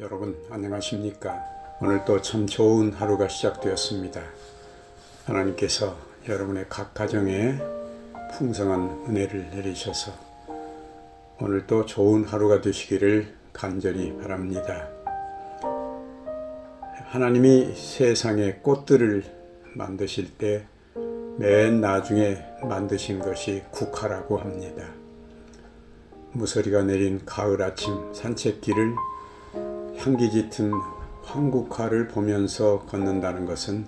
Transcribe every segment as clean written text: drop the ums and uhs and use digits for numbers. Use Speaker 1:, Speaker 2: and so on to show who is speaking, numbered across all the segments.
Speaker 1: 여러분 안녕하십니까? 오늘 또 참 좋은 하루가 시작되었습니다. 하나님께서 여러분의 각 가정에 풍성한 은혜를 내리셔서 오늘 또 좋은 하루가 되시기를 간절히 바랍니다. 하나님이 세상의 꽃들을 만드실 때 맨 나중에 만드신 것이 국화라고 합니다. 무서리가 내린 가을 아침 산책길을 향기 짙은 황국화를 보면서 걷는다는 것은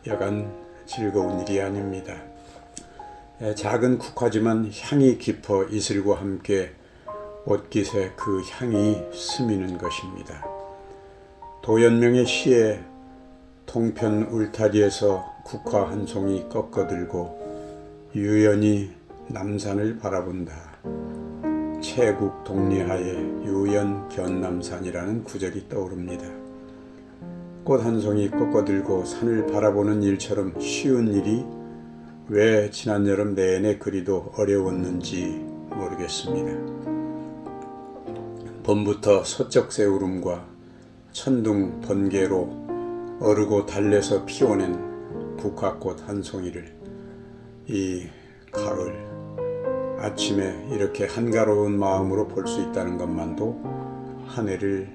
Speaker 1: 여간 즐거운 일이 아닙니다. 작은 국화지만 향이 깊어 이슬과 함께 옷깃에 그 향이 스미는 것입니다. 도연명의 시에 동편 울타리에서 국화 한 송이 꺾어들고 유연히 남산을 바라본다. 채국 동리하에 유연 견남산이라는 구절이 떠오릅니다. 꽃 한 송이 꺾어들고 산을 바라보는 일처럼 쉬운 일이 왜 지난 여름 내내 그리도 어려웠는지 모르겠습니다. 봄부터 서쩍새 울음과 천둥 번개로 어르고 달래서 피워낸 국화꽃 한 송이를 이 가을 아침에 이렇게 한가로운 마음으로 볼 수 있다는 것만도 한 해를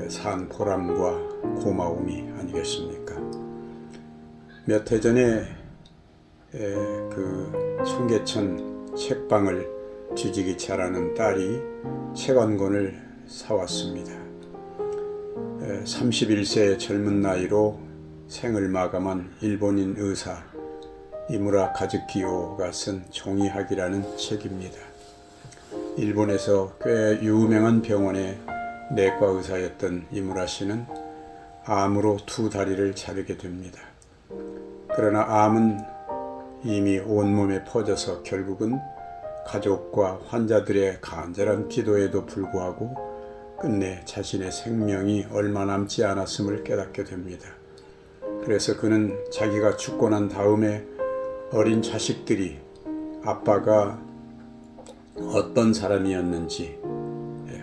Speaker 1: 산 보람과 고마움이 아니겠습니까? 몇 해 전에 그 청계천 책방을 뒤지기 잘하는 딸이 책 한 권을 사왔습니다. 31세의 젊은 나이로 생을 마감한 일본인 의사 이무라 카즈키오가 쓴 종이학이라는 책입니다. 일본에서 꽤 유명한 병원의 내과 의사였던 이무라 씨는 암으로 두 다리를 자르게 됩니다. 그러나 암은 이미 온몸에 퍼져서 결국은 가족과 환자들의 간절한 기도에도 불구하고 끝내 자신의 생명이 얼마 남지 않았음을 깨닫게 됩니다. 그래서 그는 자기가 죽고 난 다음에 어린 자식들이 아빠가 어떤 사람이었는지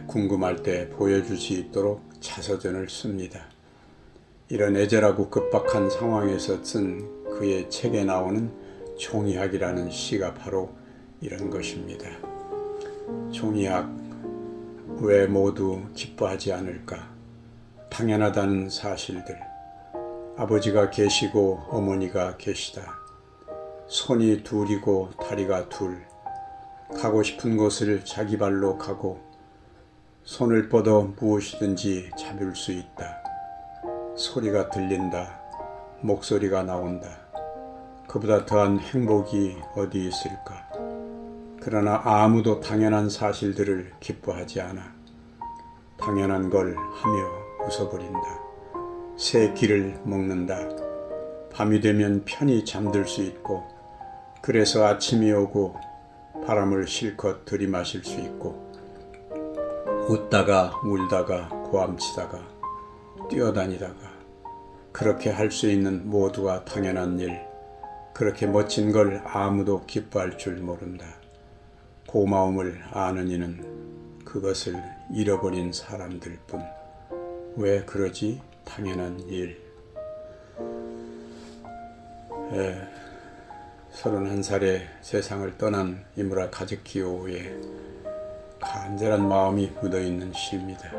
Speaker 1: 궁금할 때 보여줄 수 있도록 자서전을 씁니다. 이런 애절하고 급박한 상황에서 쓴 그의 책에 나오는 종이학이라는 시가 바로 이런 것입니다. 종이학, 왜 모두 기뻐하지 않을까? 당연하다는 사실들. 아버지가 계시고 어머니가 계시다. 손이 둘이고 다리가 둘. 가고 싶은 곳을 자기 발로 가고 손을 뻗어 무엇이든지 잡을 수 있다. 소리가 들린다. 목소리가 나온다. 그보다 더한 행복이 어디 있을까? 그러나 아무도 당연한 사실들을 기뻐하지 않아. 당연한 걸 하며 웃어버린다. 새 끼를 먹는다. 밤이 되면 편히 잠들 수 있고 그래서 아침이 오고 바람을 실컷 들이마실 수 있고 웃다가 울다가 고함치다가 뛰어다니다가 그렇게 할 수 있는 모두가 당연한 일, 그렇게 멋진 걸 아무도 기뻐할 줄 모른다. 고마움을 아는 이는 그것을 잃어버린 사람들 뿐. 왜 그러지? 당연한 일. 31살에 세상을 떠난 이무라 카즈키오의 간절한 마음이 묻어있는 시입니다.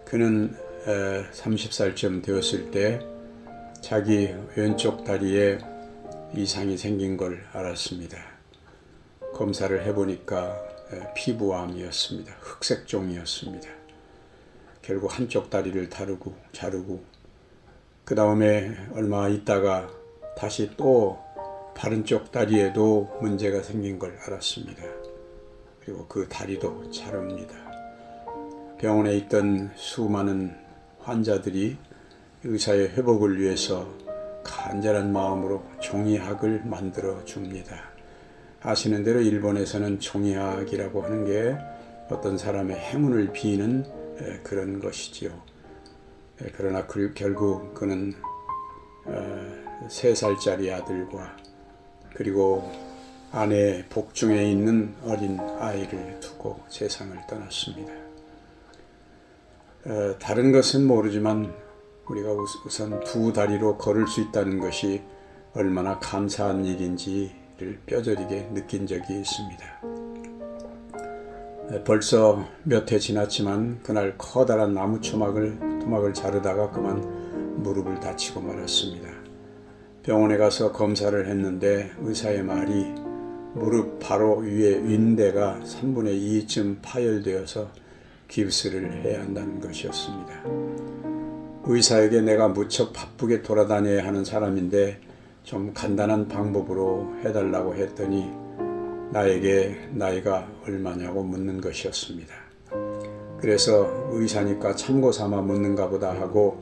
Speaker 1: 그는 30살쯤 되었을 때 자기 왼쪽 다리에 이상이 생긴 걸 알았습니다. 검사를 해보니까 피부암이었습니다. 흑색종이었습니다. 결국 한쪽 다리를 자르고 그 다음에 얼마 있다가 다시 또 다른 쪽 다리에도 문제가 생긴 걸 알았습니다. 그리고 그 다리도 자릅니다. 병원에 있던 수많은 환자들이 의사의 회복을 위해서 간절한 마음으로 종이학을 만들어 줍니다. 아시는 대로 일본에서는 종이학이라고 하는 게 어떤 사람의 행운을 비는 그런 것이지요. 그러나 결국 그는 3살짜리 아들과 그리고 아내 복중에 있는 어린 아이를 두고 세상을 떠났습니다. 다른 것은 모르지만 우리가 우선 두 다리로 걸을 수 있다는 것이 얼마나 감사한 일인지를 뼈저리게 느낀 적이 있습니다. 벌써 몇 해 지났지만 그날 커다란 나무 토막을 자르다가 그만 무릎을 다치고 말았습니다. 병원에 가서 검사를 했는데 의사의 말이 무릎 바로 위에 윈대가 3분의 2쯤 파열되어서 깁스를 해야 한다는 것이었습니다. 의사에게 내가 무척 바쁘게 돌아다녀야 하는 사람인데 좀 간단한 방법으로 해달라고 했더니 나에게 나이가 얼마냐고 묻는 것이었습니다. 그래서 의사니까 참고 삼아 묻는가 보다 하고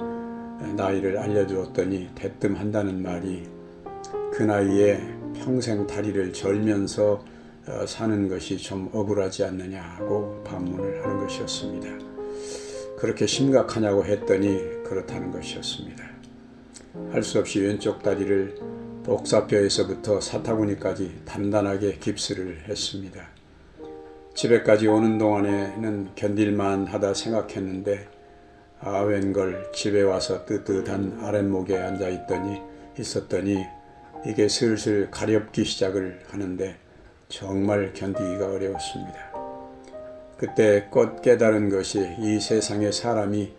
Speaker 1: 나이를 알려주었더니 대뜸 한다는 말이 그 나이에 평생 다리를 절면서 사는 것이 좀 억울하지 않느냐 하고 반문을 하는 것이었습니다. 그렇게 심각하냐고 했더니 그렇다는 것이었습니다. 할 수 없이 왼쪽 다리를 복사뼈에서부터 사타구니까지 단단하게 깁스를 했습니다. 집에까지 오는 동안에는 견딜만 하다 생각했는데 웬걸 집에 와서 뜨뜻한 아랫목에 앉아 있었더니 이게 슬슬 가렵기 시작을 하는데 정말 견디기가 어려웠습니다. 그때 껏 깨달은 것이 이 세상에 사람이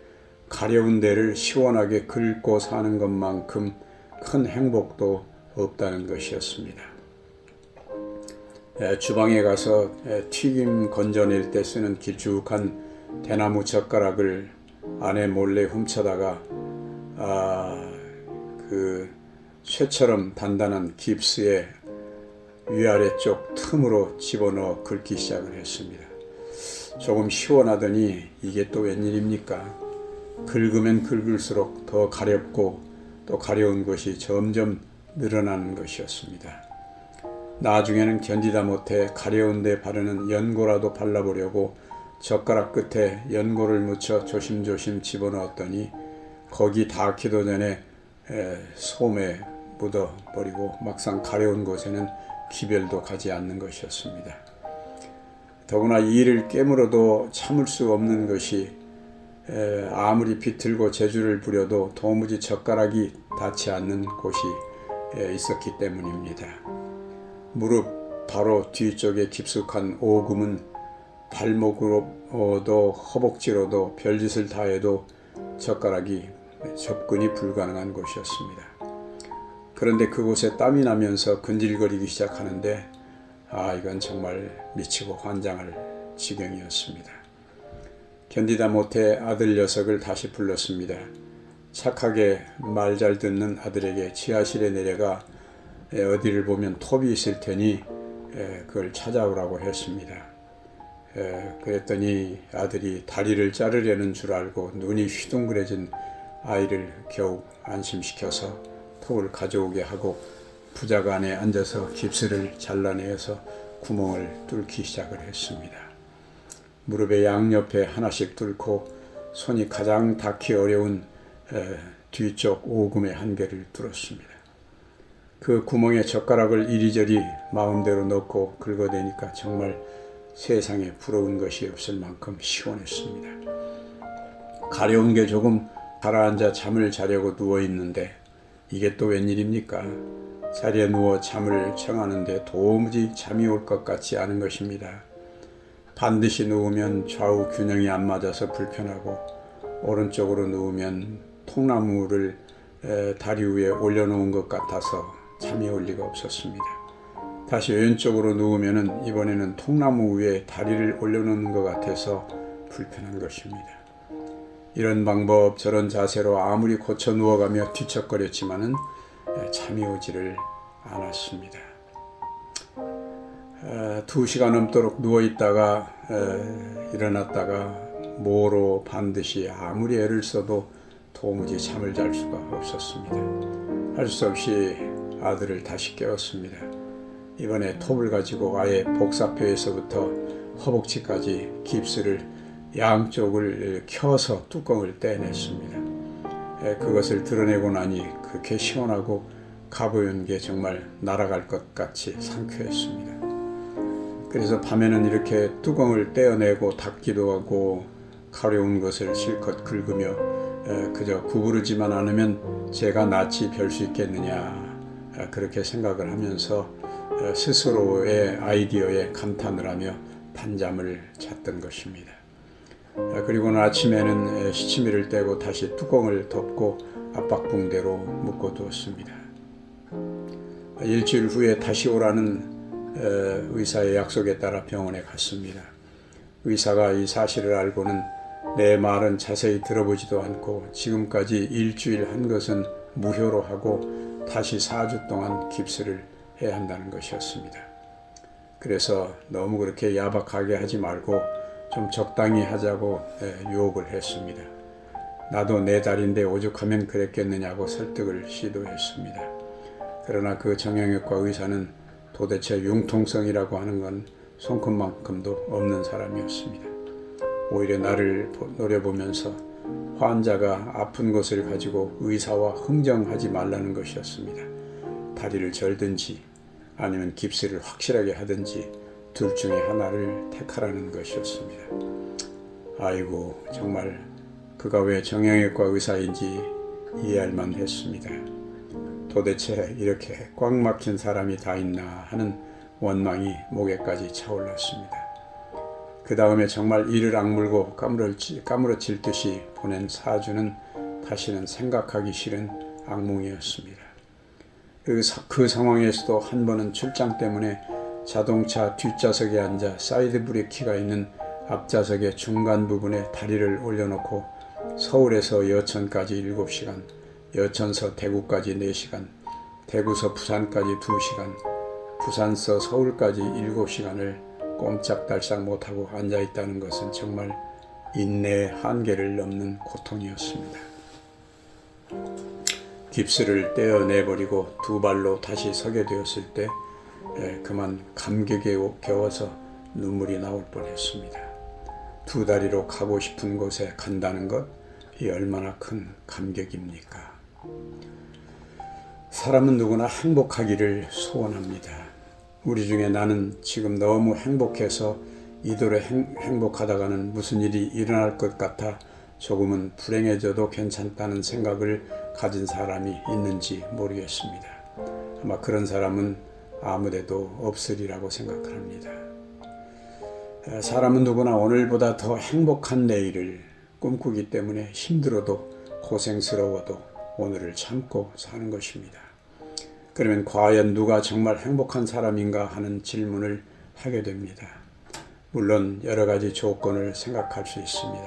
Speaker 1: 가려운 데를 시원하게 긁고 사는 것만큼 큰 행복도 없다는 것이었습니다. 주방에 가서 튀김 건져낼 때 쓰는 길쭉한 대나무 젓가락을 아내 몰래 훔쳐다가 그 쇠처럼 단단한 깁스의 위아래쪽 틈으로 집어넣어 긁기 시작을 했습니다. 조금 시원하더니 이게 또 웬일입니까? 긁으면 긁을수록 더 가렵고 또 가려운 것이 점점 늘어나는 것이었습니다. 나중에는 견디다 못해 가려운 데 바르는 연고라도 발라보려고 젓가락 끝에 연고를 묻혀 조심조심 집어넣었더니 거기 닿기도 전에 솜에 묻어버리고 막상 가려운 곳에는 기별도 가지 않는 것이었습니다. 더구나 이를 깨물어도 참을 수 없는 것이 아무리 비틀고 재주를 부려도 도무지 젓가락이 닿지 않는 곳이 있었기 때문입니다. 무릎 바로 뒤쪽에 깊숙한 오금은 발목으로도 허벅지로도 별짓을 다해도 젓가락이 접근이 불가능한 곳이었습니다. 그런데 그곳에 땀이 나면서 근질거리기 시작하는데 이건 정말 미치고 환장할 지경이었습니다. 견디다 못해 아들 녀석을 다시 불렀습니다. 착하게 말 잘 듣는 아들에게 지하실에 내려가 어디를 보면 톱이 있을 테니 그걸 찾아오라고 했습니다. 그랬더니 아들이 다리를 자르려는 줄 알고 눈이 휘둥그레진 아이를 겨우 안심시켜서 톱을 가져오게 하고 부작 안에 앉아서 깁스를 잘라내어서 구멍을 뚫기 시작을 했습니다. 무릎의 양옆에 하나씩 뚫고 손이 가장 닿기 어려운 뒤쪽 오금의 한 개를 뚫었습니다. 그 구멍에 젓가락을 이리저리 마음대로 넣고 긁어대니까 정말 세상에 부러운 것이 없을 만큼 시원했습니다. 가려운 게 조금 가라앉아 잠을 자려고 누워있는데 이게 또 웬일입니까? 자리에 누워 잠을 청하는데 도무지 잠이 올 것 같지 않은 것입니다. 반드시 누우면 좌우 균형이 안 맞아서 불편하고 오른쪽으로 누우면 통나무를 다리 위에 올려놓은 것 같아서 잠이 올 리가 없었습니다. 다시 왼쪽으로 누우면 이번에는 통나무 위에 다리를 올려놓는 것 같아서 불편한 것입니다. 이런 방법 저런 자세로 아무리 고쳐 누워가며 뒤척거렸지만은 잠이 오지를 않았습니다. 2시간 넘도록 누워있다가 일어났다가 모로 반드시 아무리 애를 써도 도무지 잠을 잘 수가 없었습니다. 할 수 없이 아들을 다시 깨웠습니다. 이번에 톱을 가지고 아예 복사표에서부터 허벅지까지 깁스를 양쪽을 켜서 뚜껑을 떼냈습니다. 그것을 드러내고 나니 그렇게 시원하고 가보연 게 정말 날아갈 것 같이 상쾌했습니다. 그래서 밤에는 이렇게 뚜껑을 떼어내고 닫기도 하고 가려운 것을 실컷 긁으며 그저 구부르지만 않으면 제가 낯이 별 수 있겠느냐, 그렇게 생각을 하면서 스스로의 아이디어에 감탄을 하며 단잠을 잤던 것입니다. 그리고는 아침에는 시치미를 떼고 다시 뚜껑을 덮고 압박붕대로 묶어두었습니다. 일주일 후에 다시 오라는 의사의 약속에 따라 병원에 갔습니다. 의사가 이 사실을 알고는 내 말은 자세히 들어보지도 않고 지금까지 일주일 한 것은 무효로 하고 다시 4주 동안 깁스를 해야 한다는 것이었습니다. 그래서 너무 그렇게 야박하게 하지 말고 좀 적당히 하자고 유혹을 했습니다. 나도 내 다리인데 오죽하면 그랬겠느냐고 설득을 시도했습니다. 그러나 그 정형외과 의사는 도대체 융통성이라고 하는 건 손끝만큼도 없는 사람이었습니다. 오히려 나를 노려보면서 환자가 아픈 것을 가지고 의사와 흥정하지 말라는 것이었습니다. 다리를 절든지 아니면 깁스를 확실하게 하든지 둘 중에 하나를 택하라는 것이었습니다. 아이고, 정말 그가 왜 정형외과 의사인지 이해할 만했습니다. 도대체 이렇게 꽉 막힌 사람이 다 있나 하는 원망이 목에까지 차올랐습니다. 그 다음에 정말 이를 악물고 까무러칠 듯이 보낸 4주는 다시는 생각하기 싫은 악몽이었습니다. 그 상황에서도 한 번은 출장 때문에 자동차 뒷좌석에 앉아 사이드 브레이크가 있는 앞좌석의 중간 부분에 다리를 올려놓고 서울에서 여천까지 7시간, 여천서 대구까지 4시간, 대구서 부산까지 2시간, 부산서 서울까지 7시간을 꼼짝달싹 못하고 앉아있다는 것은 정말 인내의 한계를 넘는 고통이었습니다. 깁스를 떼어내버리고 두 발로 다시 서게 되었을 때 그만 감격에 겨워서 눈물이 나올 뻔했습니다. 두 다리로 가고 싶은 곳에 간다는 것, 이 얼마나 큰 감격입니까? 사람은 누구나 행복하기를 소원합니다. 우리 중에 나는 지금 너무 행복해서 이대로 행복하다가는 무슨 일이 일어날 것 같아 조금은 불행해져도 괜찮다는 생각을 가진 사람이 있는지 모르겠습니다. 아마 그런 사람은 아무데도 없으리라고 생각을 합니다. 사람은 누구나 오늘보다 더 행복한 내일을 꿈꾸기 때문에 힘들어도 고생스러워도 오늘을 참고 사는 것입니다. 그러면 과연 누가 정말 행복한 사람인가 하는 질문을 하게 됩니다. 물론 여러 가지 조건을 생각할 수 있습니다.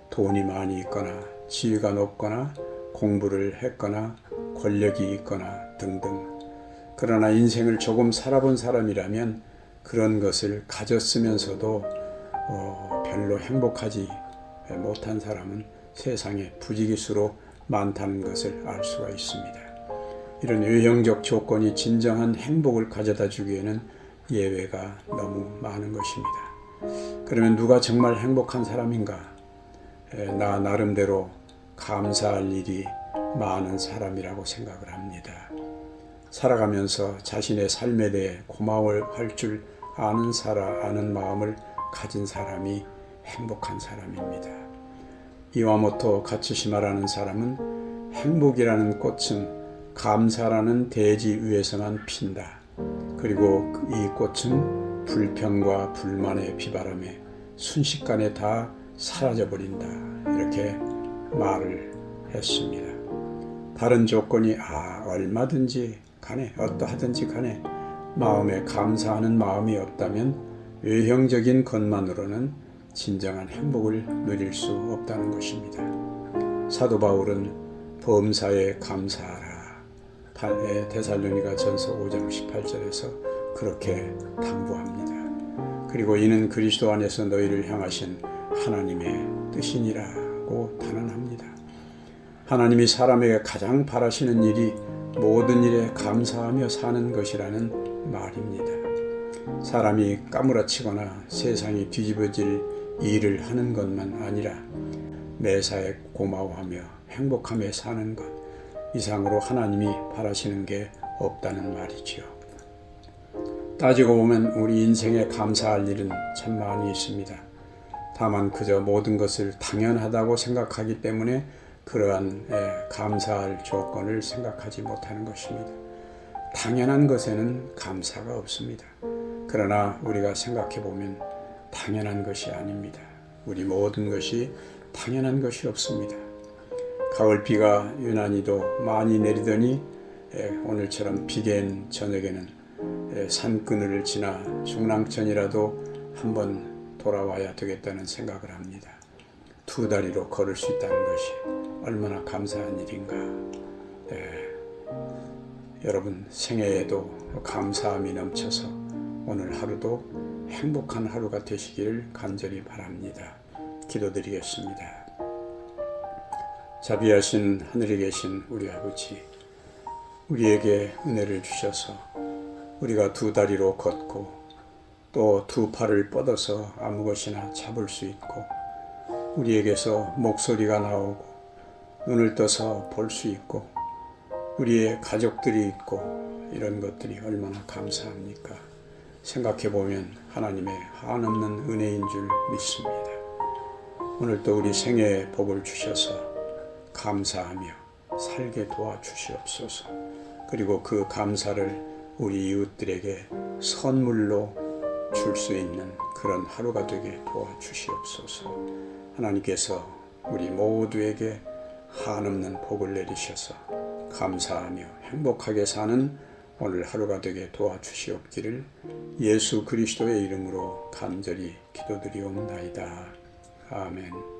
Speaker 1: 돈이 많이 있거나 지위가 높거나 공부를 했거나 권력이 있거나 등등. 그러나 인생을 조금 살아본 사람이라면 그런 것을 가졌으면서도 별로 행복하지 못한 사람은 세상에 부지기수로 많다는 것을 알 수가 있습니다. 이런 외형적 조건이 진정한 행복을 가져다 주기에는 예외가 너무 많은 것입니다. 그러면 누가 정말 행복한 사람인가? 나 나름대로 감사할 일이 많은 사람이라고 생각을 합니다. 살아가면서 자신의 삶에 대해 고마워할 줄 아는 마음을 가진 사람이 행복한 사람입니다. 이와모토 가츠시마라는 사람은 행복이라는 꽃은 감사라는 대지 위에서만 핀다. 그리고 이 꽃은 불평과 불만의 비바람에 순식간에 다 사라져버린다. 이렇게 말을 했습니다. 다른 조건이 얼마든지 간에 어떠하든지 간에 마음에 감사하는 마음이 없다면 외형적인 것만으로는 진정한 행복을 누릴 수 없다는 것입니다. 사도 바울은 범사에 감사하라. 데살로니가 전서 5장 18절에서 그렇게 당부합니다. 그리고 이는 그리스도 안에서 너희를 향하신 하나님의 뜻이니라고 단언합니다. 하나님이 사람에게 가장 바라시는 일이 모든 일에 감사하며 사는 것이라는 말입니다. 사람이 까무라치거나 세상이 뒤집어질 일을 하는 것만 아니라 매사에 고마워하며 행복하며 사는 것 이상으로 하나님이 바라시는 게 없다는 말이지요. 따지고 보면 우리 인생에 감사할 일은 참 많이 있습니다. 다만 그저 모든 것을 당연하다고 생각하기 때문에 그러한 감사할 조건을 생각하지 못하는 것입니다. 당연한 것에는 감사가 없습니다. 그러나 우리가 생각해 보면 당연한 것이 아닙니다. 우리 모든 것이 당연한 것이 없습니다. 가을비가 유난히도 많이 내리더니 오늘처럼 비개인 저녁에는 산그늘을 지나 중랑천이라도 한번 돌아와야 되겠다는 생각을 합니다. 두 다리로 걸을 수 있다는 것이 얼마나 감사한 일인가. 여러분 생애에도 감사함이 넘쳐서 오늘 하루도 행복한 하루가 되시기를 간절히 바랍니다. 기도드리겠습니다. 자비하신 하늘에 계신 우리 아버지, 우리에게 은혜를 주셔서 우리가 두 다리로 걷고 또 두 팔을 뻗어서 아무 것이나 잡을 수 있고 우리에게서 목소리가 나오고 눈을 떠서 볼 수 있고 우리의 가족들이 있고 이런 것들이 얼마나 감사합니까? 생각해 보면 하나님의 한없는 은혜인 줄 믿습니다. 오늘도 우리 생애에 복을 주셔서 감사하며 살게 도와주시옵소서. 그리고 그 감사를 우리 이웃들에게 선물로 줄 수 있는 그런 하루가 되게 도와주시옵소서. 하나님께서 우리 모두에게 한없는 복을 내리셔서 감사하며 행복하게 사는 오늘 하루가 되게 도와주시옵기를 예수 그리스도의 이름으로 간절히 기도드리옵나이다. 아멘.